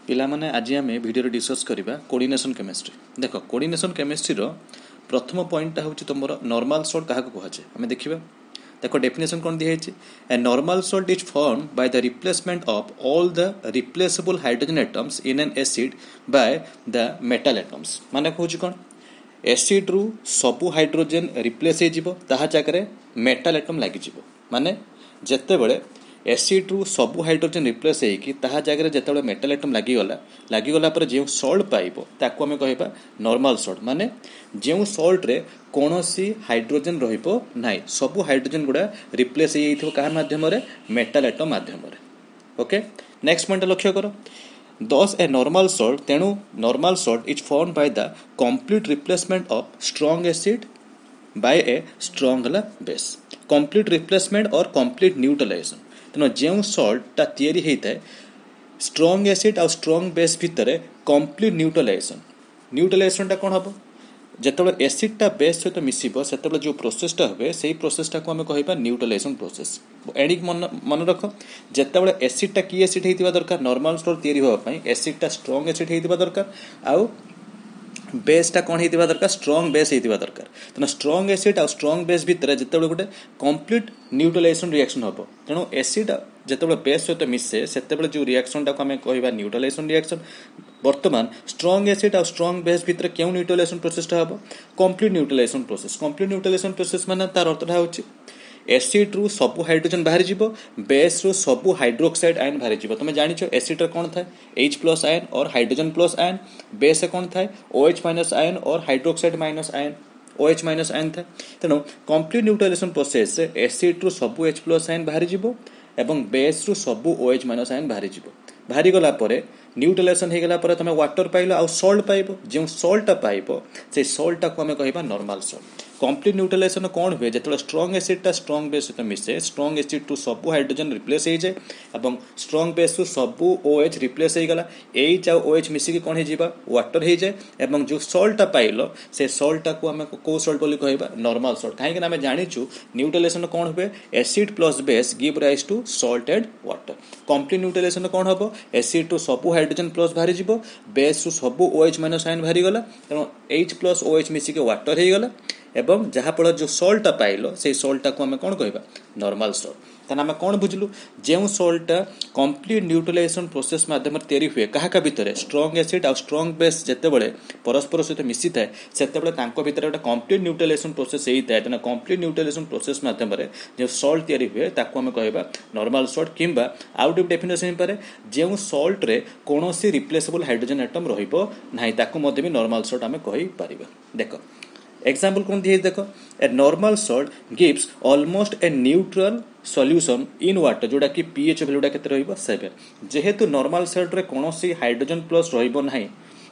पिला माने आज आम भिडियो डिस्कस करवा कोऑर्डिनेशन केमिस्ट्री। देख कोऑर्डिनेशन केमिस्ट्री प्रथम पॉइंटा हूँ तुम नॉर्मल सॉल्ट क्या कहुचे आम देखा। देख डेफिनेशन कौन दिखाई a normal salt is form by the replacement of all the replaceable hydrogen atoms in an acid by the metal atoms. माने कहूँ कौन एसिड रु सबू हाइड्रोजन रिप्लेस हो जगह मेटल एटम लगी माने जिते बड़े एसिड रु सबू हाइड्रोजन रिप्लेस हो जगह जिते मेटल एटम लगिगला जो सल्ट पाइब ताकू आम कह नॉर्मल सल्ट। माने जो सल्ट रे कौन सी हाइड्रोजन रहा सबू हाइड्रोजन गुड़ा रिप्लेस क्या मध्यम मेटल एटम मध्यम। ओके नेक्स्ट पॉइंट लक्ष्य कर दस ए नॉर्मल सल्ट तेणु normal Salt is form by the complete replacement of strong acid by a strong base. Complete replacement और कंप्लीट न्यूट्रलाइजेशन तेना जो सल्टा तैयारी होता है स्ट्रॉन्ग एसिड और स्ट्रॉन्ग बेस भितर कंप्लीट न्यूट्रलाइजेशन कौन हम जिते एसिडटा बेस सहित मिसब से जो प्रोसेसटा हुए से प्रोसेसटा को आम कह न्यूट्रलाइजेशन प्रोसेस। एणिक मन रख जिते एसिडटा की एसिड होता दरकार नॉर्मल सल्ट तैयारी होगापी एसिडटा स्ट्रॉन्ग एसिड होता दरकार आउ बेसटा कौन होता दरकार स्ट्रॉन्ग बेस होता दरकार। तेना स्ट्रॉन्ग एसिड और स्ट्रॉन्ग बेस भितर जिते गोटे कंप्लीट न्यूट्रलाइजेशन रिएक्शन हम तेणु एसिड जिते बेस सहित मिसे से जो रिएक्शन टाक आम कह न्यूट्रलाइजेशन रिएक्शन। बर्तमान स्ट्रॉन्ग एसिड और स्ट्रॉन्ग बेस भितर क्यों न्यूट्रलाइजेशन प्रोसेसटा हम complete neutralization process. Complete neutralization process माने तार अर्थटा होची एसिड रु सबू हाइड्रोजन बाहरी जीवो बेस रु सबू हाइड्रोक्साइड आयन बाहरी जीवो। तुम जानिछ एसिड रे कौन थाए H+ आयन और हाइड्रोजन प्लस आयन बेस रे कौन थाए OH- आयन और hydroxide minus ion OH- ion थाए। तेणु कंप्लीट न्यूट्रलाइजेशन प्रोसेस एसिड रु सबू H+ आयन बाहरी जीवो एवं बेस रु सबू OH- आयन बाहरी जीवो। बाहरी गला परे न्यूट्रलाइजेशन हो गला तुम वाटर पाइल आउ सल्ट पाइब जो सल्टा पाइब से सल्टा को आम कह नॉर्मल सल्ट। कंप्लीट न्यूट्रलाइजेशन कौन हुए जो स्ट्रॉन्ग एसिडटा स्ट्रॉन्ग बेस सहित मिसे स्ट्रॉन्ग एसिड टू सबू हाइड्रोजन रिप्लेस हो जाए और स्ट्रॉन्ग बेस टू सबू OH रिप्लेस हो गला H आउ OH मिसिकी कौन हो वाटर हो जाए और जो सल्टा पाइल से सल्टा को आम कौ सल्ट बोली कह नॉर्मल सल्ट। कहीं आम जाचु न्यूट्रलाइजेशन कौन हुए acid plus base give rise to salt and water. Complete neutralization कौन हम एसिड टू सबू हाइड्रोजन प्लस बाहरी जीव बेस टू सबू OH- आयन बाहरी गला तेणु H+ OH मिसिकी वाटर हो गला एवं जहाँफल जो सल्टा पाइल से सल्टा को आम कौन कह नॉर्मल सल्ट। तेना आम कौन बुझलु जो सल्टा कंप्लीट न्यूट्रलाइजेशन प्रोसेस माध्यम तैयारी हुए क्या भितर स्ट्रॉन्ग एसिड और स्ट्रॉन्ग बेस जितेबाला परस्पर सहित मिसी थाए से भितर गोटे कंप्लीट न्यूट्रलाइजेशन प्रोसेस होता है। तेना कंप्लीट न्यूट्रलाइजेशन प्रोसेस माध्यम जो सल्ट तैयारी हुए ताकू आम कह नॉर्मल सल्ट किंबा आउट ऑफ डेफिनेशन पारे जो सल्ट रे कौन सी रिप्लेसेबल हाइड्रोजन एटम रही नॉर्मल सल्ट आम कही। देख एग्जाम्पल कौन दिए देख a normal Salt gives almost a neutral solution in water जोड़ा कि pH वैल्यूटा केते 7 जेहेतु नॉर्मल सल्ट रे कौन सी हाइड्रोजन प्लस रहिबो नाही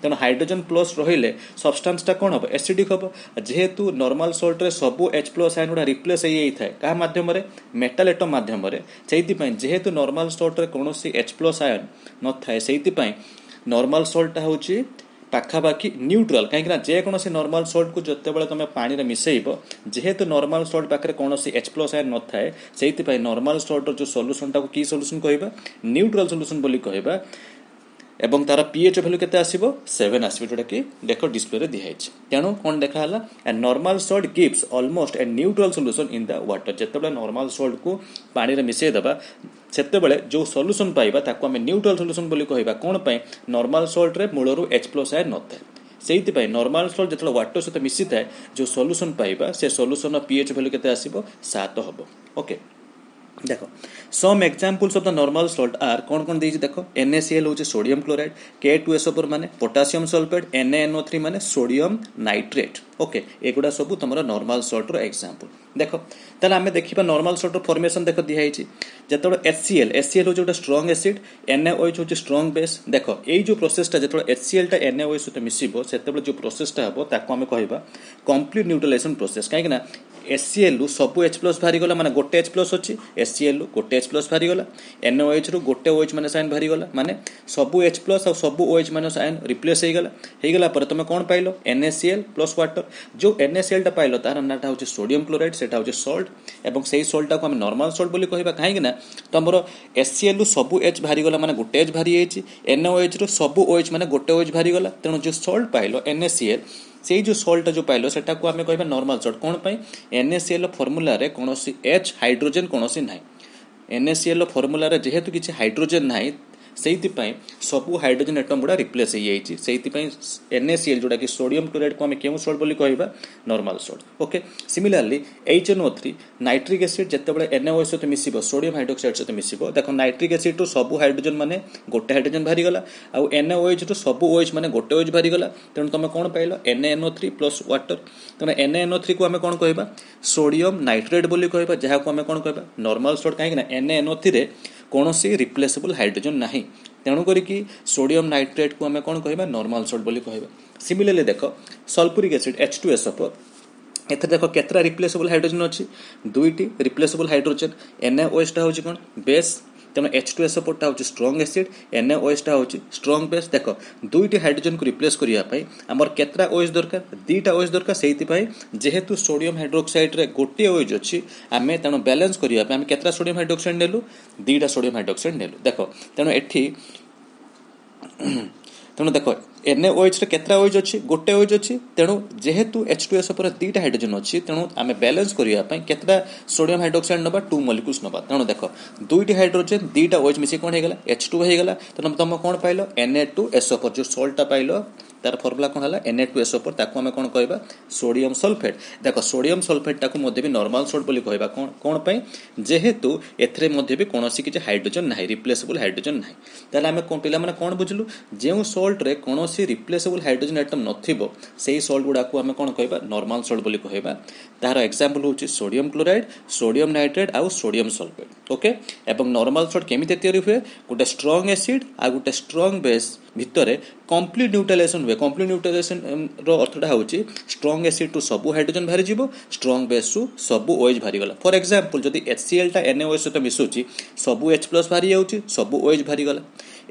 तेणु हाइड्रोजन प्लस रहिले सब्सटेंसटा कौन हम एसिडिक हम जेहेतु नॉर्मल सल्ट रे सबू H+ आयन गुड़ा रिप्लेस हो क्या मध्यम मेटल एटम मध्यम से जेहेतु नॉर्मल सल्ट रे कौन सी H+ आयन न थाए से नॉर्मल सल्टा हूँ पाखापाखि न्यूट्रल कहीं जेकोसी नॉर्मल सल्ट को जिते तुम पानी में मिसेब जेहेतु नॉर्मल सल्ट पाखे कौन H+ आयन न थाए से नॉर्मल सल्ट जो सॉल्यूशनटा को की सॉल्यूशन कहबा न्यूट्रल सॉल्यूशन बोली कहबा एवं तार pH वैल्यू केते आसीबो 7 आसीबो जोटा कि देखो डिस्प्ले रे दिखाई। तेणु कौन देखा हला a normal Salt gives almost a neutral solution in the water जिते नॉर्मल सल्ट को पानी में मिसई दबा सेतेबेले जो सॉल्यूशन पाइबा ताको आमे न्यूट्रल सॉल्यूशन बोली कहबा कौन पई नॉर्मल सल्ट रे मूलरू H+ आयन न थाए से नॉर्मल सल्ट जिते वाटर सहित मिसी थाए जो सॉल्यूशन पाइबा से सॉल्यूशन pH वैल्यू केते आसीबो 7 हबो। ओके देखो some examples of the normal salt are कौन देछि देखो NaCl होचे सोडियम क्लोराइड K2SO4 माने पोटासियम सल्फेट NaNO3 माने सोडियम नाइट्रेट। ओके एगुडा सब तुम नॉर्मल सल्ट रो एग्जांपल देखो ताले आमे देखिबा नॉर्मल सल्ट रो फॉर्मेशन देखो दिया हिची जतबे HCl होचे स्ट्रॉन्ग एसिड NaOH होचे स्ट्रॉन्ग बेस। देखो एई जो प्रोसेसटा जतबे HCl टा NaOH सहित मिसिबो सेतबे जो प्रोसेसटा हबो ताको आमे कहबा कंप्लीट न्यूट्रलाइजेशन प्रोसेस। काहे ना HCl रु सबु H+ बाहरी गला माने गोटे H+ अछि HCl रु गोटे H+ बाहरी गला NaOH रु गोटे OH- आयन बाहरी गला माने सबु H+ और सबु OH- आयन रिप्लेस हो गला पर तुम कौन पाइलो NaCl प्लस वाटर जो NaCl पाइल तार नाटा हूँ सोडियम क्लोराइड से सल्ट और से सल्ट को आम नॉर्मल सल्ट बोली कहवा कहीं तुम HCl रु सबू H बाहरी गला माने गोटे H बाहरी NaOH रु सबू OH माने गोटे OH बाहरी गला तेणु जो सल्ट पाइल NaCl से जो सल्ट जो पाइल से आम कह नॉर्मल सल्ट कौन NaCl फॉर्मूला रे कौन H हाइड्रोजन कौन ना NaCl फॉर्मूला रे जेहेतु किसी हाइड्रोजन ना से सबू हाइड्रोजन एटम गुड़ा रिप्लेस हो जाए NaCl जोटा कि सोडियम क्लोराइड को आम क्यों सल्ट बोली कहवा normal salt okay similarly HNO3 nitric acid जितेबाला NaOH सहित मिसिबो सोडियम हाइड्रोक्साइड सहित मिसिबो देखो नाइट्रिक एसिड रु सबू हाइड्रोजन माने गोटे हाइड्रोजन बाहरी गला आउ NaOH रु सबू OH माने गोटे OH बाहरी गला तेणु तुम कौन पाइल NaNO3 प्लस वाटर तेणु NaNO3 को आम कौन कहवा सोडियम नाइट्रेट बोली कहवा जहाँ को आम कौन कहवा नॉर्मल सल्ट कहीं NaNO3 रे कौन रिप्लेसेबल हाइड्रोजन ना तेणुक सोडियम नाइट्रेट को आम कौन कहवा नॉर्मल सल्ट बोली कहवा सिमिलरली देख सल्फ्यूरिक एसिड H2SO4 एथे देख केतरा रिप्लेसेबल हाइड्रोजन अच्छी दुईटी रिप्लेसेबल हाइड्रोजन NaOH हूँ कौन बेस तेणु H2SO4 टा हूँ स्ट्रंग एसिड NaOH टा हूँ स्ट्रंग बेस देख दुईटी हाइड्रोजन को रिप्लेस करने आमर केतरा OH दरकार दीटा OH दरकार से जेहेतु सोडियम हाइड्रोक्साइड रे गोटे OH अच्छी आम तेणु बैलेंस करने आम केतरा सोडियम हाइड्रोक्साइड नेलु दीटा सोडियम हाइड्रोक्साइड नेलु देख तेणु एठी तेणु देख NaOH रे केतरा OH अच्छी गोटे OH अच्छी तेणु जेहेतु H2SO4 दीटा हाइड्रोजन अच्छी तेणु आम बैलेंस करने केतरा सोडियम हाइड्रोक्साइड नबा 2 मॉलिक्यूल्स नबा तेणु देख दुईटी हाइड्रोजन दीटा OH मिसी कौन होगा H2 होगा तेणु तुम कौन पाइल Na2SO4 जो सल्टा पाइल तार फर्मुला कौन है Na2SO4 ताको आम कौन कहवा सोडियम सल्फेट देख सोडियम सल्फेट टाको मध्य भी नॉर्मल सल्ट बोली कहवा कौन पाई जेहेतु एथरे मध्य भी कौन किसी हाइड्रोजन ना रिप्लेसेबल हाइड्रोजन ना ताले आम कौन पिला माने कौन बुझलु जो सल्ट रे कौन रिप्लेसेबल हाइड्रोजन आइटम नथिबो सेही सल्ट गुडा को आम कौन कहवा नॉर्मल सल्ट बोली कहवा तार एग्जांपल होची सोडियम क्लोराइड सोडियम नाइट्रेट आउ सोडियम सल्फेट ओके एवं नॉर्मल सल्ट केमिति तयारी हुए गोटे स्ट्रॉन्ग एसिड आ गोटे स्ट्रॉन्ग बेस भितर कंप्लीट न्यूट्रलाइजेशन हुए कंप्लीट न्यूट्रलाइजेशन रो अर्थटा होची स्ट्रॉन्ग एसिड टू सबू हाइड्रोजन बाहरी जीवो स्ट्रॉन्ग बेस टू सबू OH बाहरी गला फॉर एग्जांपल जदि HCl टा NaOH सहित मिसुची सबू H+ बाहरी जाउची सबू OH बाहरी गला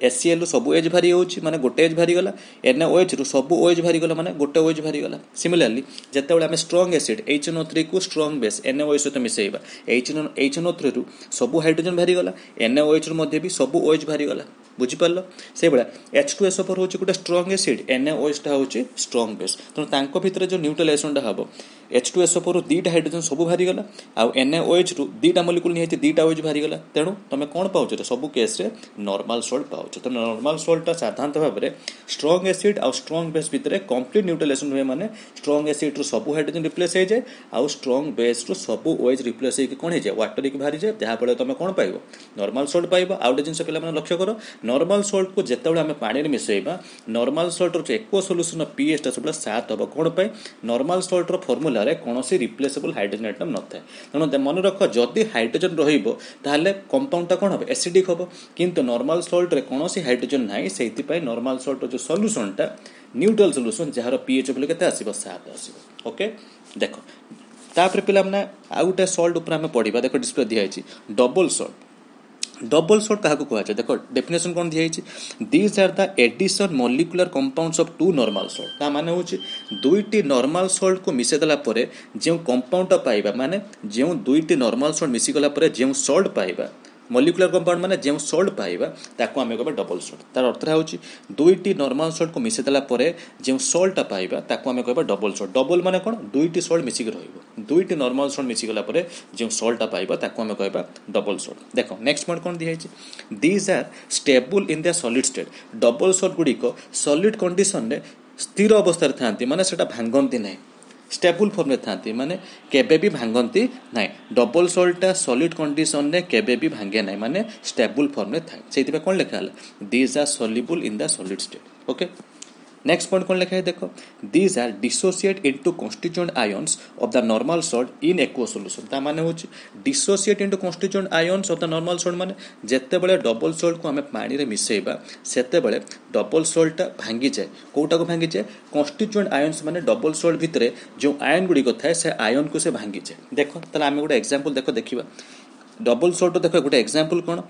HCl रु सबू H बाहरी होउची माने गोटे H बाहरी गला NaOH रु सबू OH बाहरी गला माने गोटे OH बाहरी गला सिमिलरली जते बेले हम स्ट्रॉन्ग एसिड HNO3 को स्ट्रॉन्ग बेस NaOH सहित मिसेइबा HNO3 रु सबू हाइड्रोजन बाहरी गला NaOH रु मध्ये भी सबू OH बाहरी गला बुझी पारलो से बड़ा H2SO4 होची गोटे स्ट्रॉन्ग एसिड NaOH टा होची स्ट्रॉन्ग बेस तो तांको भितर जो न्यूट्रलाइजेशन टा हबो H2SO4 रु दीटा हाइड्रोजन सबू बाहरी गला आ NaOH रु दीटा मॉलिक्यूल निहिति दीटा OH बाहरी गला तेणु तमे कोन पाउछ सबू केस रे नॉर्मल सॉल्ट पाउछ तो नॉर्मल सॉल्ट टा साधारणतः भाव में स्ट्रॉन्ग एसिड आ स्ट्रॉन्ग बेस भितर कंप्लीट न्यूट्रलाइजेशन हुए माने स्ट्रॉन्ग एसिड रु सबू हाइड्रोजन रिप्लेस हो जाए आ स्ट्रॉन्ग बेस रु सबू OH रिप्लेस होके कोन हो जाए वाटर की बाहरी जाए जहाँ फल तुम कौन पाइब नॉर्मल सॉल्ट पाइब आउ गोटे जिन पे लक्ष्य कर नॉर्मल सॉल्ट को जिते आम पानी मिसेଇବା नॉर्मल सॉल्ट रो एक्वा सॉल्यूशन पीएच टा सब 7 हम कौन पे नॉर्मल सॉल्ट रो फॉर्मूला रे कौन रिप्लेसेबल हाइड्रोजन आइटम न थाए तेणु मन रख जदि हाइड्रोजन रहिबो ताहले कंपाउंड टा कौन हम एसिडिक हम किंतु नॉर्मल सॉल्ट रे कौन हाइड्रोजन ना से नॉर्मल सॉल्ट जो सॉल्यूशन टा न्यूट्रल सॉल्यूशन जार पीएच बोले केते आसीबो 7 आसीबो ओके देखो तापर पिला माने आ गोटे सॉल्ट ऊपर हम पढिबा देखो डिस्प्ले दिया है डबल सॉल्ट क्या कहुए देखो डेफिनेशन कौन दिखाई these are the addition molecular compounds of two normal salt ता माने होची दुईटी नॉर्मल सॉल्ट को मिसे देला परे जे कंपाउंड पाइबा माने जे दुईटी नॉर्मल सॉल्ट मिसी गला परे जे सॉल्ट पाइबा मॉलिक्यूलर कंपाउंड माने जे सॉल्ट पाइबा ताको आमे कहबा डबल सॉल्ट तार अर्थ होची दुईटी नॉर्मल सॉल्ट को मिसे देला परे जे सॉल्ट पाइबा ताको आमे कहबा डबल सॉल्ट डबल माने कोन दुईटी सॉल्ट मिसी रहइबो दुईटी नॉर्मल सॉल्ट मिसी गला परे जे सॉल्ट पाइबा ताको आमे कहबा डबल सॉल्ट देखो नेक्स्ट पॉइंट कोन दिया है these are stable in the solid state double salt गुडी को सॉलिड कंडीशन रे स्थिर अवस्था रे थांती माने सेटा भांगंती नै स्टेबल फॉर्म में थांती माने केबे भी भांगंती नाइ डबल सॉल्ट सॉलिड कंडीशन ने केबे भी भांगे नाइ माने स्टेबल फॉर्म में थाए सेति पे कोन लिखा हला these are soluble in the solid state okay next point कौन लिखा है देखो these are dissociate into constituent ions of the normal salt in aqua solution ता माने होची dissociate into constituent ions of the normal salt माने जत्ते बेले डबल सॉल्ट को हमें पानी रे मिसेइबा सेते बेले डबल सॉल्ट भांगी जाए कोटा को भांगी जाए कॉन्स्टिट्यूएंट आयन्स माने डबल सॉल्ट भितरे जो आयन गुडी को थाए से आयन को से भांगी जाए देखो तले आमे गोटे एग्जांपल देखो देखिबा डबल सॉल्ट देखो गोटे एग्जांपल कोन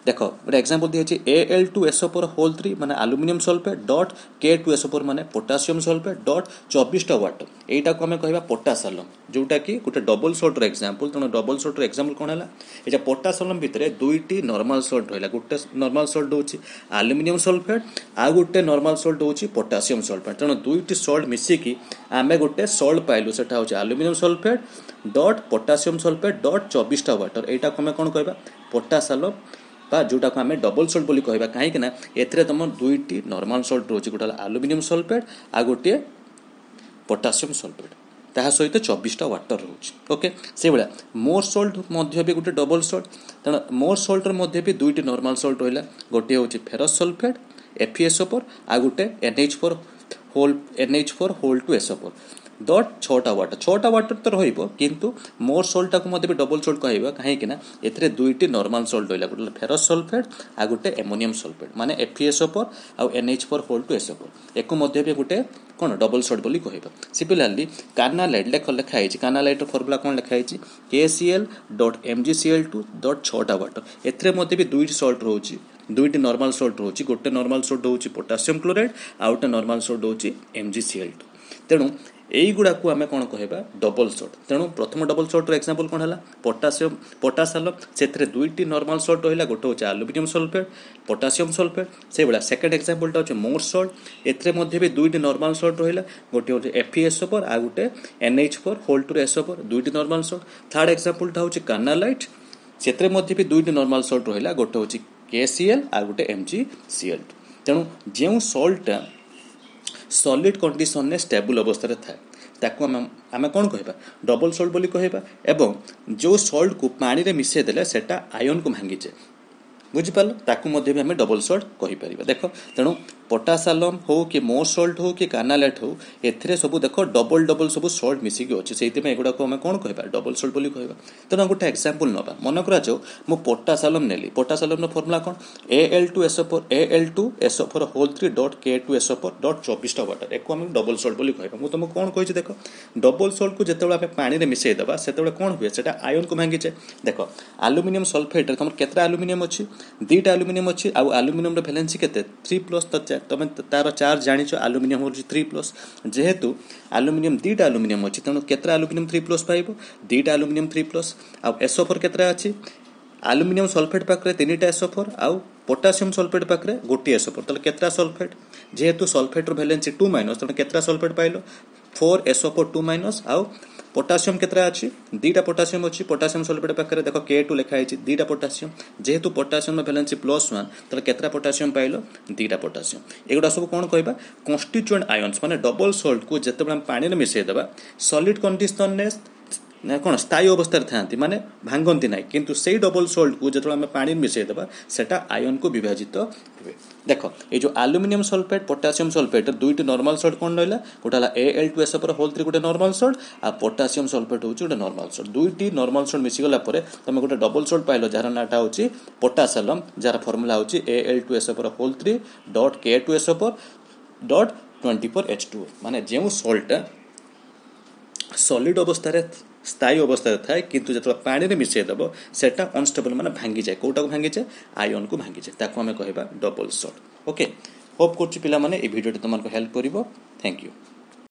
देख गोटे एक्जामपल दिखाई Al2SO4 माने आलुमिनियम सल्फेट डॉट K2SO4 माने पोटासियम सल्फेट डॉट 24 वाट एटा को हमें कहबा पोटासालम जोटा कि गोटे डबल सल्ट रो एग्जांपल तेणु डबल सल्ट रो एग्जांपल कोन हला एटा पोटासालम भितरे दुईटी नॉर्मल सल्ट रहला गोटे नॉर्मल सल्ट होची आलुमिनियम सल्फेट आ गोटे नॉर्मल सल्ट होची पोटासियम सल्फेट तेणु दुईटी सल्ट मिसी की आमे गोटे सल्ट पाइलु सेटा होची aluminium sulphate dot potassium sulphate dot 24 वाट एटा को हमें कोन कहबा पोटासालम बा जोटा को आम डबल सल्ट बोली कहबा कहीं ना एथिरे तुम दुईटी नॉर्मल सल्ट रोचे गोटे आलुमिनियम सल्फेट आ गोटे पोटासियम सल्फेट ता सहित 24 वाटर रोचे ओके से भाया मोर सल्ट भी गोटे डबल सल्ट तेना मोर सल्टर मध्य भी दुईटी नॉर्मल सल्ट रहा गोटे हूँ फेरस सल्फेट FeSO4 आ गोटे NH4 whole two SO4 dot 6टा वाटर तो रहिबो किंतु मोर सल्ट टाको भी डबल सल्ट कहबा कहीं ना एथिरे दुईटी नॉर्मल सल्ट रहा गोटे फेरस सल्फेट आ गोटे एमोनियम सल्फेट माने FeSO4 आ NH4 होल टू SO4 एको मध्य भी गोटे कौन डबल सल्ट बोली कहबा सिमिलरली कार्नालाइट लिखाई कार्नालाइट फॉर्मूला कौन लिखाई KCl डॉट MgCl2 डॉट 6टा वाटर एथिरे मध्य भी दुईटी सल्ट रोची दुईटी नॉर्मल सल्ट रोची गोटे नॉर्मल सल्ट होची पोटासियम क्लोराइड आ गोटे नॉर्मल सल्ट होची MgCl2 तेणु एगुड़ा को आम कौन कहबा डबल सल्ट तेणु प्रथम डबल सल्टर एग्जांपल कौन है पोटासालम से दुईटी नॉर्मल सल्ट रहा गोटे हूँ आलुमिनियम सल्फेट पोटासियम सल्फेट से भाया सेकेंड एक्जांपलटा हूँ मोर सल्ट एथरे भी दुईटी नॉर्मल सल्ट रहा गोटे हूँ FeSO4 आ गोटे NH4 होल टू SO4 दुईटी नॉर्मल सल्ट थर्ड एक्जांपलटा हूँ कार्नालाइट से भी दुईटी नॉर्मल सल्ट रहा गोटे हूँ KCl आ गोटे MgCl2 तेणु जो सल्टा सॉलिड कंडीशन ने स्टेबल अवस्था थाए ताकू आम कौन कहबा डबल सल्ट बोली कहबा एवं जो सल्ट को पानी रे मिसई देले सेटा आयन को भांगी जाए बुझिपाल ताकू मध्य भी आम डबल सल्ट कहीपर देख तेणु पोटासालम हो कि मोर सल्ट हो कि कार्नालाइट हो एथिरे सब देख डबल डबल सब सल्ट मिसिकी अच्छे से एगुड़ा को आम कौन कहबा डबल सल्ट बोली कहबा तेणु गोटे एक्जांपल नबा मन करा जाओ मु पोटासालम नेली पोटासालम फॉर्मूला कौन Al2SO4 whole 3 dot K2SO4 dot 24 water एको आम डबल सल्ट बोली कहबा मु तुमको कौन कहि देख डबल सल्ट को जिते आम पानी रे मिसई देबा सेते कौन हुए सेटा आयन को भांगी जाए देख आलुमिनियम सल्फेट तुम केतरा आलुमिनियम अच्छी दुईटा आलुमिनियम अच्छी आउ आलुमिनियम वैलेंसी केते 3+ तुम तार चार्ज जानिछ आलुमिनियम हो 3+ जेहेतु आलुमिनियम दुईटा आलुमिनियम अच्छी तेणु केतरा आलुमिनियम 3+ पाइब दुईटा आलुमिनियम 3+ आउ SO4 केतरा अच्छी आलुमिनियम सल्फेट पाखे 3टा SO4 आउ पोटासियम सल्फेट पाखे गोटे SO4 ताले केतरा सल्फेट जेहेतु सल्फेट वैलेंसी 2- तेणु केतरा सल्फेट पाइल 4SO4 2- आउ पोटासियम केतरा अच्छी दुईटा पोटासियम अच्छी पोटासियम सल्फेट पाखे देख K2 लिखाई दुईटा पोटासियम जेहेतु पोटासियम वैलेंसी +1 ताले केतरा पोटासियम पाइल दुईटा पोटासियम एगुड़ा सब कौन कहबा कन्स्टिट्यूएंट आयन्स माने डबल सल्ट को जिते हम पानी में मिसई देबा सॉलिड कंडीशन ने कौन स्थायी अवस्था था माने भांगती ना किंतु से डबल सल्ट को जो आम पानी मिसई देबा सेटा आयन को विभाजित हुए देख ये जो आलुमिनियम सल्फेट पोटासियम सल्फेट दुईटी नॉर्मल सल्ट कौन रहा गोटे Al2SO4 होल 3 गोटे नॉर्मल सल्ट आ पोटासियम सल्फेट हूँ गोटे नॉर्मल सल्ट दुईटी नॉर्मल सल्ट मिसीगला तुम गोटे डबल सल्ट पाइल जार नाटा हूँ पोटासालम जार फॉर्मूला हूँ Al2SO4 whole 3 dot K2SO4 dot 24H2 माने जो सल्टा सॉलिड अवस्था स्थायी अवस्था थाए किंतु जो पानी में मिसई देव सेटा अनस्टेबल माने भांगी जाए कोटा को भांगी जाए आयन को भांगी जाए ताको आम कहबा डबल सल्ट ओके होप करछि पिला माने ए वीडियो तुमको हेल्प करिवो थैंक यू।